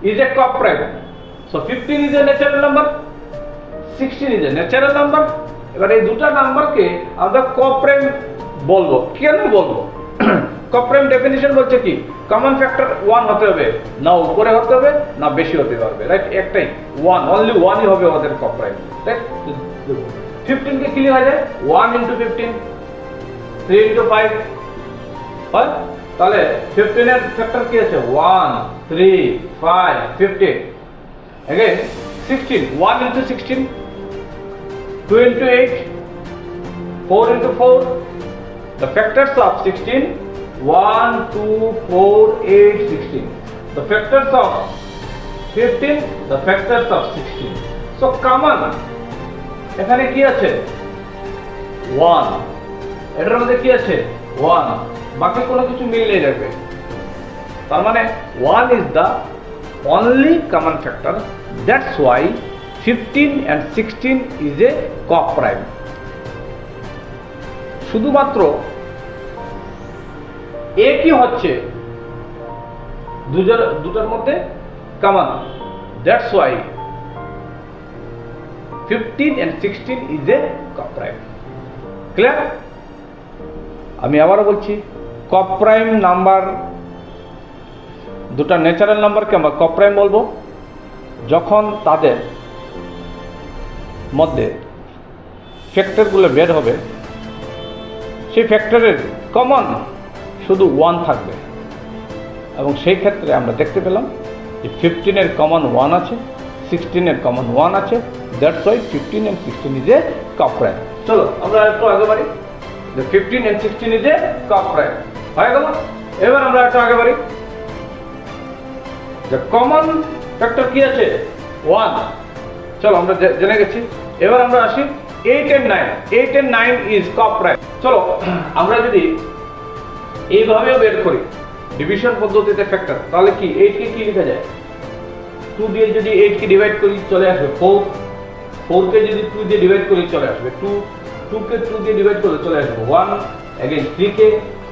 is a coprime. So 15 is a natural number, 16 is a natural number. এবার এই দুটো নাম্বারকে আমরা কোপ্রাইম বলবো। কেন বলবো? কোপ্রাইম ডেফিনিশন বলছে কি, কমন ফ্যাক্টর 1 হতে হবে, না উপরে হতে হবে না বেশি হতে পারবে, রাইট? একটাই 1, অনলি 1ই হবে আমাদের কোপ্রাইম, রাইট? 15 কে কি লেখা যায় 1 ইনটু 15, 3 ইনটু 5 হয়। তাহলে 15 এর ফ্যাক্টর কি আছে 1 3 5 15। Again 16, 1 into 16, 2 into 8, 4 into 4. The factors of 16, 1 2 4 8 16. The factors of 15, the factors of 16. So common এখানে কি আছে 1, এটার মধ্যে কি আছে 1, বাকি কোনো কিছু মিল নেই রাখবে। তার মানে 1 is the only common factor. That's why 15 and 16 is a coprime. শুধুমাত্র একই হচ্ছে দুটার মধ্যে common. That's why 15 and 16 is a coprime. Clear? আমি আবারও বলছি, কোপ্রাইম নাম্বার দুটা ন্যাচারাল নাম্বারকে আমরা কোপ্রাইম বলবো যখন তাদের মধ্যে ফ্যাক্টরগুলো বের হবে, সেই ফ্যাক্টরের কমন শুধু 1 থাকবে, এবং সেই ক্ষেত্রে আমরা দেখতে পেলাম যে 15-এর কমন 1 আছে, 16-এর কমন 1 আছে, that's why 15 and 16 is a cup prime. চলো আমরা একটু আগে বাড়ি, যে 15 and 16 is a cup prime হয়ে গেল। এবার আমরা একটু আগে বাড়ি, যে কমন ফ্যাক্টর কি আছে 1, চলো আমরা জেনে গেছি। এবার আমরা আসি 8 and 9, 8 and 9 is cup prime. চলো আমরা যদি এইভাবেও বের করি ডিভিশন পদ্ধতিতে ফ্যাক্টর, তাহলে কি 8 কে কি লেখা যায়, 2 দিয়ে যদি 8 কে ডিভাইড করি চলে আসবে 4, 4 কে যদি 2 দিয়ে ডিভাইড করি চলে আসবে 2, 2 কে 2 দিয়ে ডিভাইড করলে চলে আসবে 1, अगेन 3 কে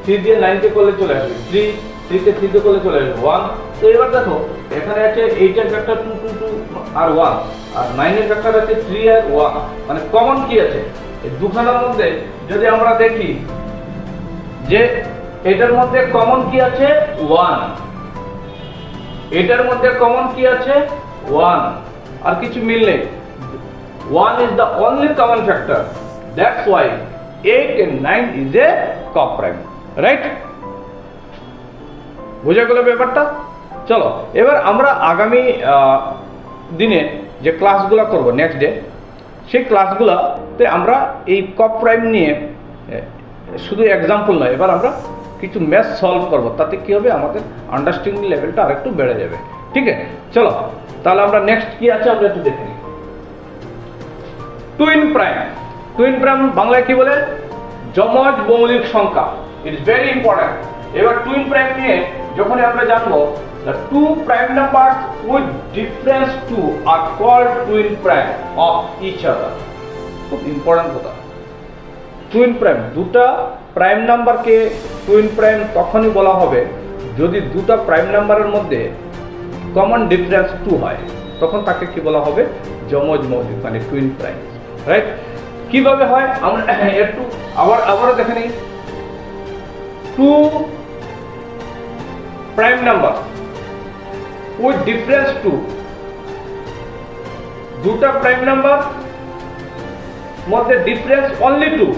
3 দিয়ে 9 কে করলে চলে আসবে 3, 3 কে 3 দিয়ে করলে চলে আসবে 1। তো এবার দেখো এখানে আছে 8 এর ফ্যাক্টর 2 2 2 আর 1, আর 9 এর ফ্যাক্টর আছে 3 আর 1, মানে কমন কি আছে এই দুখানার মধ্যে। যদি আমরা দেখি যে এটার মধ্যে কমন কি আছে 1, এটার মধ্যে কমন কি আছে 1, আর কিছু মিল নেই। 1 is the only common factor, that's why 8 and 9 is a cup prime, right? বুঝে গেল ব্যাপারটা। চলো এবার আমরা আগামী দিনে যে ক্লাসগুলো করব নেক্সট ডে, সেই ক্লাসগুলোতে আমরা এই কাপ প্রাইম নিয়ে শুধু এক্সাম্পল নয়, এবার আমরা কিছু ম্যাথ সলভ করব, তাতে কি হবে আমাদের আন্ডারস্ট্যান্ডিং লেভেলটা আরেকটু বেড়ে যাবে। ঠিক আছে, চলো তাহলে আমরা নেক্সট কি আছে আমরা একটু দেখে নিই। টুইন প্রাইম, টুইন প্রাইম বাংলায় কি বলে, যমজ মৌলিক সংখ্যা, ইট ইজ ভেরি ইম্পর্টেন্ট। এবার টুইন প্রাইম নিয়ে যখন আমরা জানবো, the two prime numbers with difference 2 are called twin prime of each other, খুব ইম্পর্টেন্ট কথা। টুইন প্রাইম, দুটা প্রাইম নাম্বারকে টুইন প্রাইম তখনই বলা হবে যদি দুটা প্রাইম নাম্বারের মধ্যে কমন ডিফারেন্স 2 হয়, তখন তাকে কি বলা হবে, যমজ মৌলিক, মানে টুইন প্রাইম, রাইট? কিভাবে হয় আমরা একটু আবারও দেখে নিই। Two prime number with difference 2, দুটা প্রাইম নাম্বার মধ্যে ডিফারেন্স অনলি 2,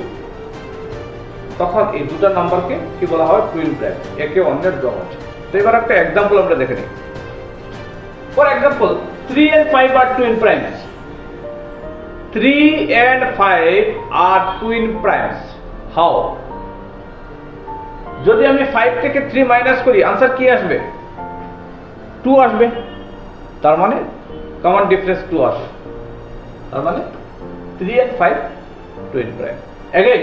তখন এই দুটা নাম্বারকে কি বলা হয়, টুইন প্রাইম, একে অন্যের যমজ। তো এবার একটা এক্সাম্পল আমরা দেখে নিই। For example 3 and 5 are twin primes, 3 and 5 are twin primes. How? যদি আমি 5 থেকে 3 মাইনাস করি आंसर কি আসবে, 2 আসবে, তার মানে কমন ডিফারেন্স 2 আসে, তার মানে 3 and 5 twin prime. Again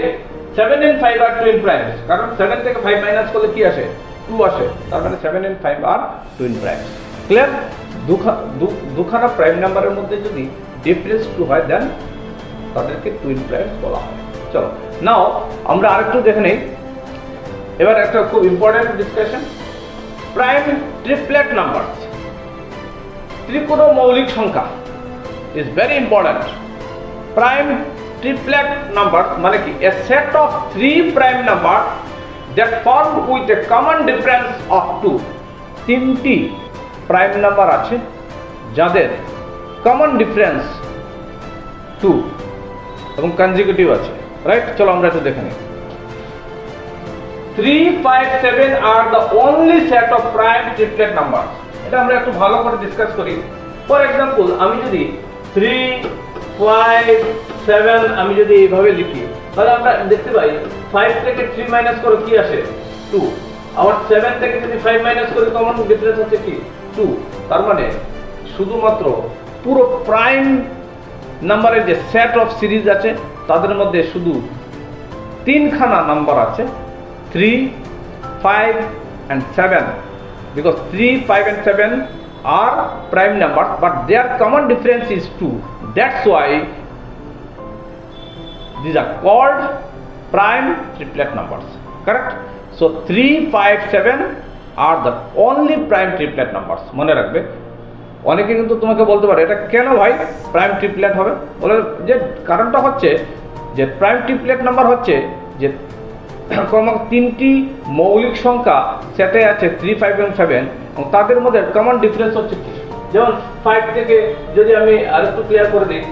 7 and 5 are twin primes, কারণ 7 থেকে 5 মাইনাস করলে কি আসে, 2 আসে, তার মানে 7 and 5 are twin primes. Clear? দুখানা প্রাইম নাম্বারের মধ্যে যদি ডিফারেন্স 2 হয় দেন তাদেরকে টুইন প্রাইমস বলা হয়। চলো নাও আমরা আরেকটু দেখে নেই। এবার একটা খুব important discussion, prime triplet number, ত্রিকোণ মৌলিক সংখ্যা is very important. Prime triplet number মানে কি, a set of 3 prime number that form with a common difference of 2, তিনটি প্রাইম নাম্বার আছে যাদের কমন ডিফারেন্স 2 এবং কনজিকিউটিভ আছে, রাইট? চলো আমরা একটু দেখে নিই। 3, 5, 7 are the only set of prime triplet numbers. এটা আমরা একটু ভালো করে ডিসকাস করি। ফর এক্সাম্পল আমি যদি 3, 5, 7 আমি যদি এইভাবে লিখি, তাহলে আমরা দেখতে পাই 5 থেকে 3 মাইনাস করে কি আসে, 2, আবার 7 থেকে যদি 5 মাইনাস করে কমন ডিফারেন্স আছে কি, 2, তার মানে শুধুমাত্র পুরো প্রাইম নাম্বারের যে সেট অফ সিরিজ আছে তাদের মধ্যে শুধু তিনখানা নাম্বার আছে, 3, 5 and 7, because 3, 5 and 7 are prime numbers but their common difference is 2, that's why these are called prime triplet numbers, correct? So 3, 5, 7 are the only prime triplet numbers. মনে রাখবে, অনেকে কিন্তু তোমাকে বলতে পারে এটা কেন ভাই প্রাইম ট্রিপলেট হবে, বলে যে কারণটা হচ্ছে যে প্রাইম ট্রিপলেট নাম্বার হচ্ছে যে তিনটি মৌলিক সংখ্যা সেটে আছে 3, 5 এবং 7 এবং তাদের মধ্যে কমন ডিফারেন্স হচ্ছে কি, যেমন 5 থেকে যদি আমি আরেকটু ক্লিয়ার করে দিই,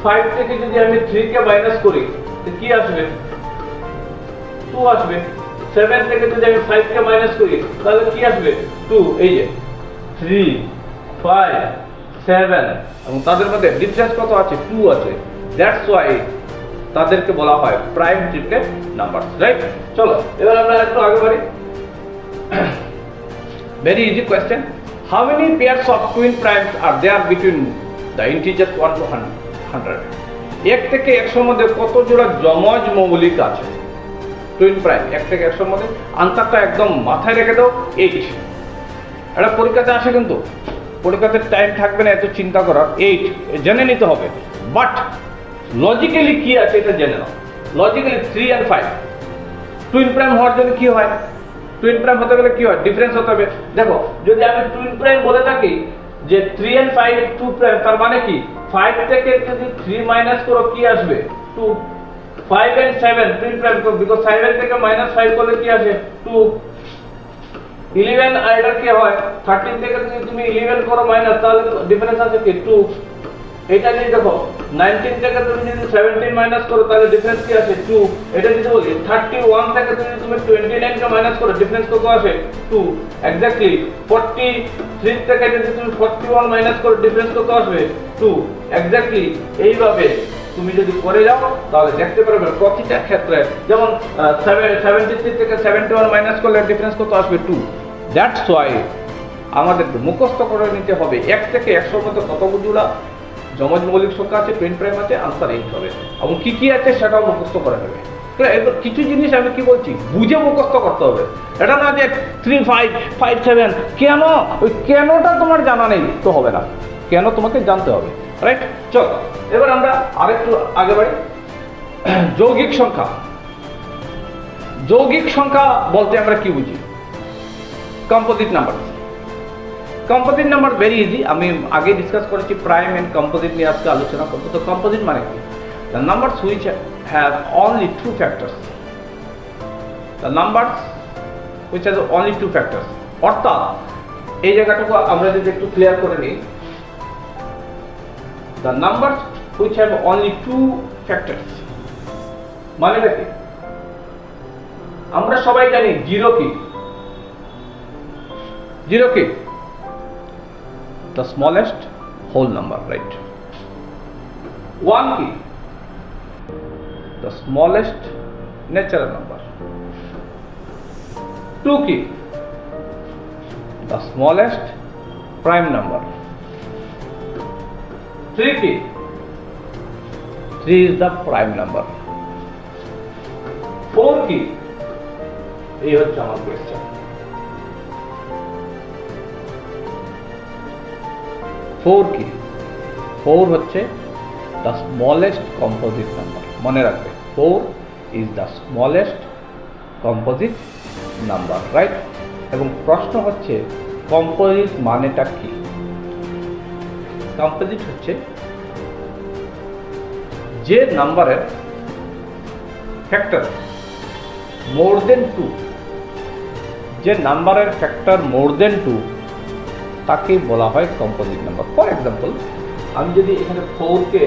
5 থেকে যদি আমি 3 কে মাইনাস করি তো কি আসবে, 2 আসবে, 7 থেকে যদি আমি 5 কে মাইনাস করি তাহলে কি আসবে 2, এই যে 3 5 7 এবং তাদের মধ্যে ডিফারেন্স কত আছে 2 আছে, দ্যাটস ওয়াই তাদেরকে বলা হয় প্রাইম ট্রিপলেট নাম্বারস, রাইট। চলো এবার আমরা একটু আগে বাড়ি। Very easy question, how many pairs of twin primes are there between the integer 1 to 100? 1 থেকে 100 এর মধ্যে কত জোড়া যমজ মৌলিক আছে? টুইন প্রাইম 1 থেকে 100 এর মধ্যে আনসারটা একদম মাথায় রেখে দাও 8। এটা পরীক্ষাতে আসে, কিন্তু পরীক্ষাতে টাইম থাকবে না এত চিন্তা করার, 8 জেনে নিতে হবে। বাট লজিক্যালি কি আছে এটা জেনে নাও। লজিক্যালি 3 and 5 টুইন প্রাইম হওয়ার জন্য কি হয়, টুইন প্রাইম হতে গেলে কি হয়, ডিফারেন্স হতে হবে। দেখো যদি আমি টুইন প্রাইম বলে থাকি যে 3 and 5 টু প্রাইম, তার মানে কি 5 থেকে যদি 3 মাইনাস করো কি আসবে 2, 5 and 7 টুইন প্রাইম, বিকজ 7 থেকে মাইনাস 5 করলে কি আসে 2, 11 আর এটা কি হয় 13 থেকে যদি তুমি 11 করো মাইনাস তাহলে ডিফারেন্স আছে কি 2। এটা যদি দেখো 19 থেকে তুমি যদি 17 মাইনাস করো তাহলে ডিফারেন্স কি আসে 2। এটা যদি বলি 31 থেকে যদি তুমি 29 কে মাইনাস করো ডিফারেন্স কত আসে 2। এক্স্যাক্টলি 43 থেকে যদি তুমি 41 মাইনাস করো ডিফারেন্স কত আসবে 2। এক্স্যাক্টলি এইভাবে তুমি যদি করে যাও তাহলে দেখতে পারবে প্রতিটা ক্ষেত্রে, যেমন 73 থেকে 71 মাইনাস করলে ডিফারেন্স কত আসবে 2। দ্যাটস ওয়াই আমাদের মুখস্থ করে নিতে হবে 1 থেকে 100 মধ্যে কতগুলো যমজ মৌলিক সংখ্যা আছে, টুইন প্রাইম আছে, আনসার 8 হবে। এবং কি কি আছে সেটাও মুখস্থ করে নেবে। এবার কিছু জিনিস আমি কি বলছি বুঝে মুখস্থ করতে হবে, এটা না যে 3 5 5 7 কেন, ওই কেনটা তোমার জানা নেই তো হবে না, কেন তোমাকে জানতে হবে, রাইট। চলো এবার আমরা আরেকটু আগে বাড়ি। যৌগিক সংখ্যা, যৌগিক সংখ্যা বলতে আমরা কি বুঝি, composite number. Composite number very easy, আমি আগে ডিসকাস করেছি প্রাইম এন্ড কম্পোজিট নিয়ে আজকে আলোচনা করবো। তো কম্পোজিট মানে কি, the numbers which have only 2 factors, the numbers which has only 2 factors. অর্থাৎ এই জায়গাটুকু আমরা যদি একটু ক্লিয়ার করে নিই, the numbers which have only 2 factors মানেটা কি, আমরা সবাই জানি জিরো কি, জিরো কি the smallest whole number, right? 1 ki the smallest natural number, 2 ki the smallest prime number, 3 ki 3 is the prime number, 4 ki এই হচ্ছে আমার কোয়েশ্চেন। 4 কি, 4 হচ্ছে দ্য স্মলেস্ট কম্পোজিট নাম্বার, মনে রাখবে 4 is the smallest composite number, right. এবং প্রশ্ন হচ্ছে কম্পোজিট মানেটা কি, কম্পোজিট হচ্ছে যে নাম্বারের ফ্যাক্টর মোর দেন 2, যে নাম্বারের ফ্যাক্টর মোর দেন 2 তাকে বলা হয় কম্পোজিট নাম্বার। ফর এক্সাম্পল আমি যদি এখানে 4 কে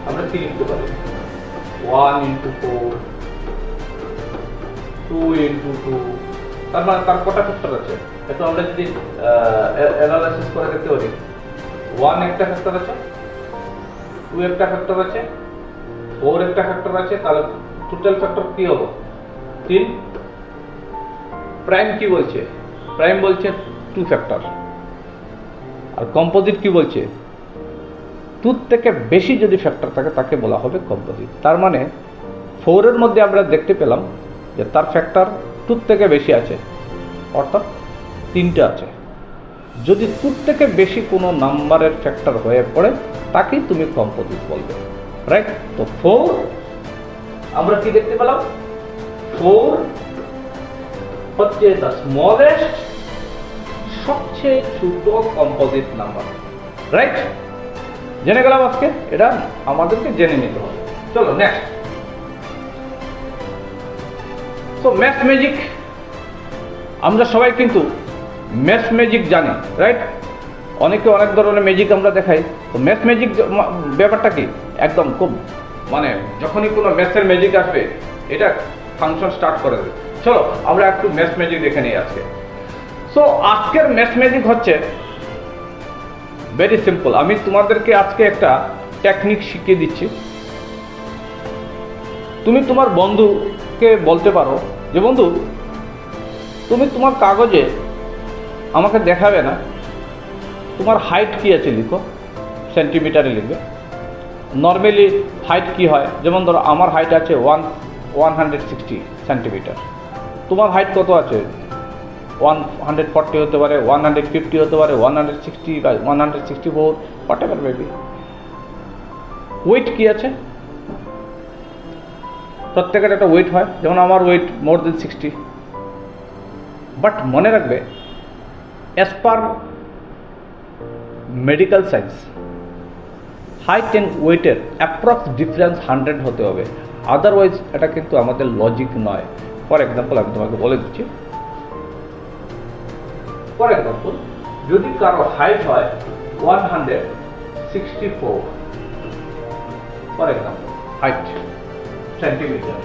আমরা কি লিখতে পারি 1 into 4 2 into 2, তার মানে তার কটা ফ্যাক্টর আছে এটা আমরা যদি অ্যানালাইসিস করে দেখতে পারি 1 একটা ফ্যাক্টর আছে, 2 একটা ফ্যাক্টর আছে, 4 একটা ফ্যাক্টর আছে, তাহলে টোটাল ফ্যাক্টর কি হবে 3। প্রাইম কি বলছে, প্রাইম বলছে 2 ফ্যাক্টর, আর কম্পোজিট কি বলছে 2 থেকে বেশি যদি ফ্যাক্টর থাকে তাকে বলা হবে কম্পোজিট। তার মানে 4 এর মধ্যে আমরা দেখতে পেলাম যে তার ফ্যাক্টর 2 থেকে বেশি আছে, অর্থাৎ 3টে আছে। যদি 2 থেকে বেশি কোনো নাম্বারের ফ্যাক্টর হয়ে পড়ে তাকেই তুমি কম্পোজিট বলবে, রাইট। তো 4 আমরা কি দেখতে পেলাম, 4 হচ্ছে দ্য স্মলেস্ট সবচেয়ে ছোট কম্পোজিট নাম্বার, রাইট। জেনে গেলাম আজকে, এটা আমাদেরকে জেনে নিতে হবে। চলো নেক্সট। তো ম্যাথ ম্যাজিক, আমরা সবাই কিন্তু ম্যাথ ম্যাজিক জানি, রাইট। অনেকে অনেক ধরনের ম্যাজিক আমরা দেখাই। তো ম্যাথ ম্যাজিক ব্যাপারটা কি, একদম খুব মানে যখনই কোনো ম্যাথের ম্যাজিক আসবে এটা ফাংশন স্টার্ট করে দেবে। চলো আমরা একটু ম্যাথ ম্যাজিক দেখে নিই আজকে। সো আজকের ম্যাথ ম্যাজিক হচ্ছে ভেরি সিম্পল। আমি তোমাদেরকে আজকে একটা টেকনিক শিখিয়ে দিচ্ছি। তুমি তোমার বন্ধুকে বলতে পারো যে বন্ধু তুমি তোমার কাগজে আমাকে দেখাবে না, তোমার হাইট কি আছে লিখো, সেন্টিমিটারে লিখবে। নর্মালি হাইট কি হয়, যেমন ধরো আমার হাইট আছে 160 সেন্টিমিটার, তোমার হাইট কত আছে 140 হতে পারে, 150 হতে পারে, 160 বা 164, হোয়াট এভার মেবি। ওয়েট কি আছে, প্রত্যেকের একটা ওয়েট হয়, যেমন আমার ওয়েট মোর দেন 60। বাট মনে রাখবে as per medical science height and ওয়েটের অ্যাপ্রক্স ডিফারেন্স 100 হতে হবে, আদারওয়াইজ এটা কিন্তু আমাদের লজিক নয়। ফর এক্সাম্পল আমি তোমাকে বলে দিচ্ছি, ফর এক্সাম্পল যদি কারো হাইট হয় 164 ফর এক্সাম্পল হাইট সেন্টিমিটার,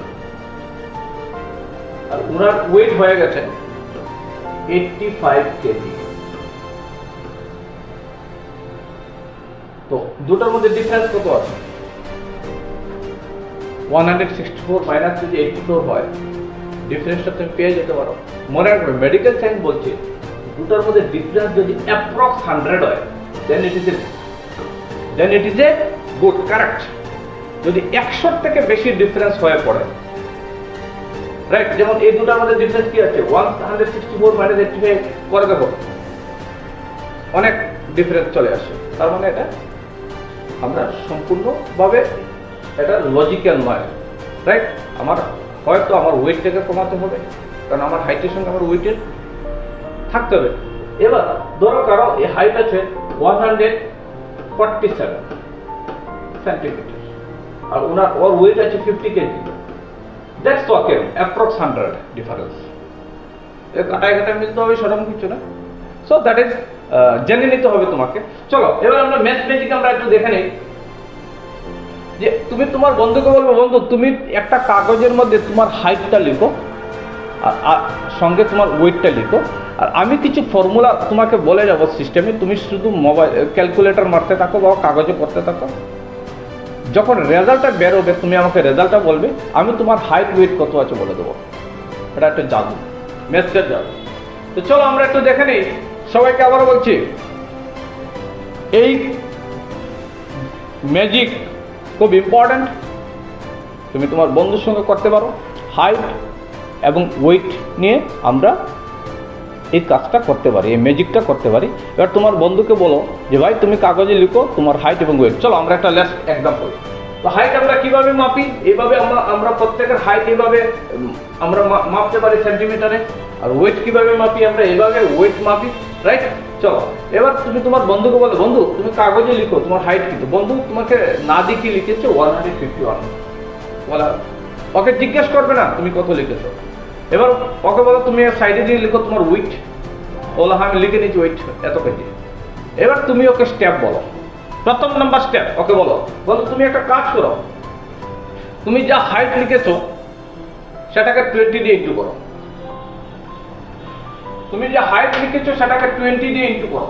আর ওনার ওয়েট হয়ে গেছে 85 কেজি, তো দুটোর মধ্যে ডিফারেন্স কত আছে? 164 মাইনাস যদি 84 হয়, ডিফারেন্সটা তুমি পেয়ে যেতে পারো। মনে রাখবে মেডিকেল সায়েন্স বলছে দুটোর মধ্যে ডিফারেন্স যদি অ্যাপ্রক্স 100 হয়, then it is a good correct. যদি 100 থেকে বেশি ডিফারেন্স হয়ে পড়ে, রাইট, যেমন এই দুটোর মধ্যে ডিফারেন্স কি আছে 164 মাইনাস 85 করে দেখো, অনেক ডিফারেন্স চলে আসে। তার মানে এটা আমরা সম্পূর্ণভাবে এটা লজিক্যাল নয়, রাইট। আমার হয়তো আমার ওয়েটটাকে কমাতে হবে, কারণ আমার হাইটের সঙ্গে আমার ওয়েটের থাকতে হবে। এবার ধরো কারো এই হাইট আছে 147 সেন্টিমিটার, আর ওর ওয়েট আছে 50 KG, that's okay, approx 100 difference. কাটায় মিলতে হবে, সেরকম কিছু না। সো দ্যাট ইজ জেনে নিতে হবে তোমাকে। চলো এবার আমরা ম্যাথ ম্যাজিক আমরা একটু দেখে নিই। যে তুমি তোমার বন্ধুকে বলবো বন্ধু তুমি একটা কাগজের মধ্যে তোমার হাইটটা লিখো আর সঙ্গে তোমার ওয়েটটা লিখো, আর আমি কিছু ফর্মুলা তোমাকে বলে যাবো সিস্টেমে, তুমি শুধু মোবাইল ক্যালকুলেটর মারতে থাকো বা কাগজে করতে থাকো। যখন রেজাল্টটা বেরোবে তুমি আমাকে রেজাল্টটা বলবে, আমি তোমার হাইট ওয়েট কত আছে বলে দেবো। এটা একটা জাদু, ম্যাথসের জাদু। তো চলো আমরা একটু দেখে নিই। সবাইকে আবার বলছি, এই ম্যাজিক খুব ইম্পর্ট্যান্ট, তুমি তোমার বন্ধুর সঙ্গে করতে পারো। হাইট এবং ওয়েট নিয়ে আমরা এই কাজটা করতে পারি, এই ম্যাজিকটা করতে পারি। এবার তোমার বন্ধুকে বলো যে ভাই তুমি কাগজে লিখো তোমার হাইট এবং ওয়েট। চলো আমরা একটা লাস্ট এক্সাম্পল। তো হাইট আমরা কিভাবে মাপি, এইভাবে আমরা প্রত্যেকের হাইট এইভাবে আমরা মাপতে পারি সেন্টিমিটারে, আর ওয়েট কিভাবে মাপি আমরা এইভাবে ওয়েট মাপি, রাইট। চলো এবার তুমি তোমার বন্ধুকে বলো বন্ধু তুমি কাগজে লিখো তোমার হাইট কিন্তু, বন্ধু তোমাকে না দেখি লিখেছে 151 বলা, ওকে জিজ্ঞেস করবে না তুমি কত লিখেছো। এবার ওকে বলো তুমি সাইডে দিয়ে লিখো তোমার ওয়েট, বলো হ্যাঁ আমি লিখে নিচ্ছি ওয়েট এত কেজি। এবার তুমি ওকে স্টেপ বলো, প্রথম নাম্বার স্টেপ ওকে বলো বলো তুমি একটা কাজ করো, তুমি যা হাইট লিখেছো সেটাকে 20 দিয়ে ইন্টু করো, তুমি যে হাইট লিখেছো সেটাকে 20 দিয়ে ইন্টু করো।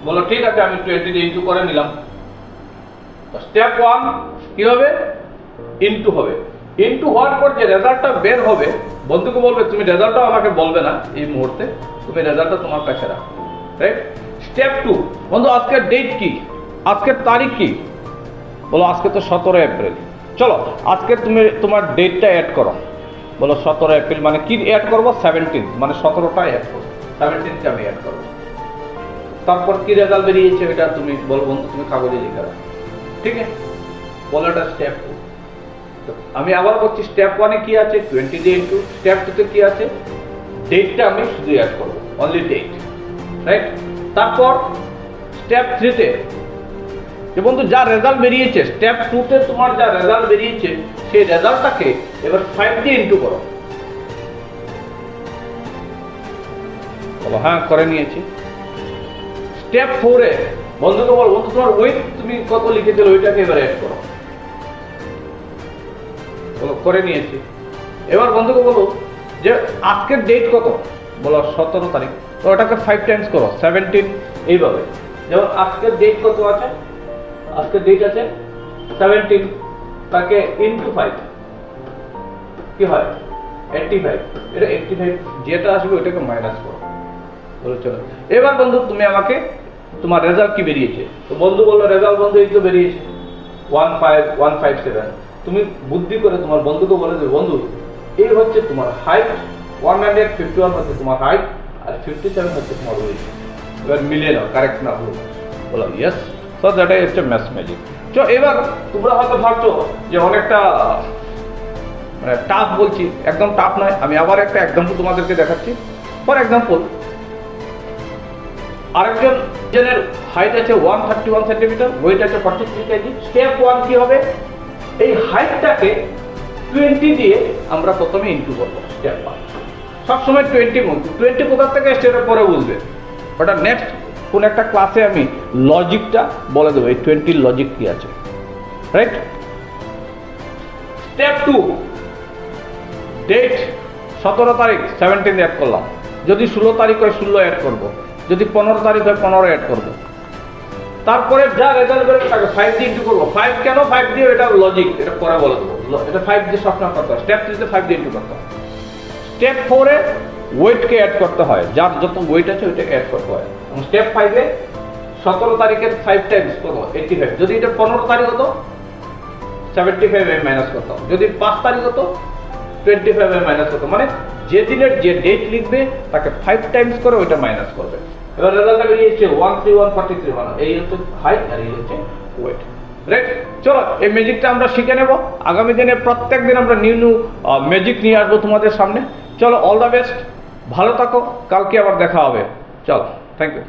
বলো ঠিক আছে আমি 20 দিয়ে ইন্টু করে নিলাম। স্টেপ 1 কি হবে, ইন্টু হবে। ইন্টু হওয়ার পর যে রেজাল্টটা বের হবে বন্ধুকে বলবে তুমি রেজাল্টটা আমাকে বলবে না এই মুহূর্তে, তুমি রেজাল্টটা তোমার কাছে রাখো, রাইট। স্টেপ 2 বন্ধু আজকের ডেট কি, আজকের তারিখ কি, বলো আজকে তো 17 এপ্রিল। চলো আজকে তুমি তোমার ডেটটা অ্যাড করো, বলো 17 এপ্রিল মানে কি অ্যাড করবো 17 মানে 17টা অ্যাড করবো, 17কে আমি অ্যাড করবো। তারপর কি রেজাল্ট বেরিয়েছে এটা তুমি বলো বন্ধু তুমি কাগজে লিখে রাখো, ঠিক আছে। বলো এটা স্টেপ 2। আমি আবার বলছি স্টেপ 1 এ কি আছে 20 দিয়ে ইন্টু, স্টেপ 2 তে কি আছে ডেটটা আমি শুধু অ্যাড করবো, অনলি ডেট, রাইট। তারপর স্টেপ 3 তে যে বন্ধু যা রেজাল্ট বেরিয়েছে স্টেপ 2 তে তোমার যা রেজাল্ট বেরিয়েছে সেই রেজাল্টটাকে এবার 5 দিয়ে ইন্টু করো, বলো হ্যাঁ করে নিয়েছি। স্টেপ 4 এ বন্ধুকে বলো বন্ধু তোমার ওয়েট তুমি কত লিখেছিলে ওইটাকে এবার অ্যাড করো, বলো করে নিয়েছি। এবার বন্ধুকে বলো যে আজকের ডেট কত, বলো 17 তারিখ, তো ওটাকে 5 টাইমস করো 17 এইভাবে। যেমন আজকের ডেট কত আছে, আজকের ডেট আছে 17, তাকে ইনটু 5 কি হয় 85, এটা 85 যেটা আসবে ওটাকে মাইনাস করো। বলো চলো। এবার বন্ধু তুমি আমাকে তোমার রেজাল্ট কি বেরিয়েছে, তো বন্ধু বললো রেজাল্ট বন্ধু এই তো বেরিয়েছে 15157। তুমি বুদ্ধি করে তোমার বন্ধুকে বলে দেবে বন্ধু এই হচ্ছে তোমার হাইট, 151 হচ্ছে তোমার হাইট, আর 57 হচ্ছে তোমার ওয়েট। এবার মিলে নাও, কারেক্ট না ভুল। বলো yes, so that is a math magic. চলো এবার তোমরা হয়তো ভাবছো যে অনেকটা মানে টাফ বলছি, একদম টাফ নয়। আমি আবার একটা এক্সাম্পল তোমাদেরকে দেখাচ্ছি। ফর এক্সাম্পল আরেকজন জনের হাইট আছে 131 সেন্টিমিটার, ওয়েট আছে 43 কেজি। স্টেপ 1 কি হবে, এই হাইটটাকে 20 দিয়ে আমরা প্রথমে ইনটু করবো। স্টেপ 1 সবসময় 20 মধ্যে, 20 কোথা থেকে স্টেপের পরে বুঝবে, ওটা নেক্সট কোন একটা ক্লাসে আমি লজিকটা বলে দেবো, এই 20 লজিক কি আছে, রাইট। স্টেপ 2 ডেট 17 তারিখ 17 অ্যাড করলাম, যদি 16 তারিখ হয় 16 অ্যাড করবো, যদি 15 তারিখ হয় 15 অ্যাড করবো। তারপরে যা রেজাল্ট বেরোবে তাকে 5 দিয়ে ইনটু করবো। 5 কেন 5 দিয়ে, এটা লজিক, এটা পরে বলে দেবো। এটা 5 দিয়ে সবসময় করতে হয়। স্টেপ 3 তে 5 দিয়ে ইনটু করতে হয়। স্টেপ 4 এ ওয়েটকে অ্যাড করতে হয়, যার যত ওয়েট আছে ওইটাকে অ্যাড করতে হয়। এবং স্টেপ 5 এ 17 তারিখের 5 টাইমস করবো 85, যদি এটা 15 তারিখ হতো 75 এ মাইনাস করতে হবে, যদি 5 তারিখ হতো 25 এ মাইনাস করতে, মানে যে দিনের যে ডেট লিখবে তাকে 5 টাইমস করে ওইটা মাইনাস করবে। এবার রেজাল্টটা বেরিয়েছে 13143, এই হচ্ছে হাইট আর এই হচ্ছে ওয়েট, রাইট। চলো এই ম্যাজিকটা আমরা শিখে নেব। আগামী দিনে প্রত্যেক দিন আমরা নিউ নিউ ম্যাজিক নিয়ে আসবো তোমাদের সামনে। চলো অল দ্য বেস্ট, ভালো থাকো, কালকে আবার দেখা হবে। চলো, থ্যাংক ইউ।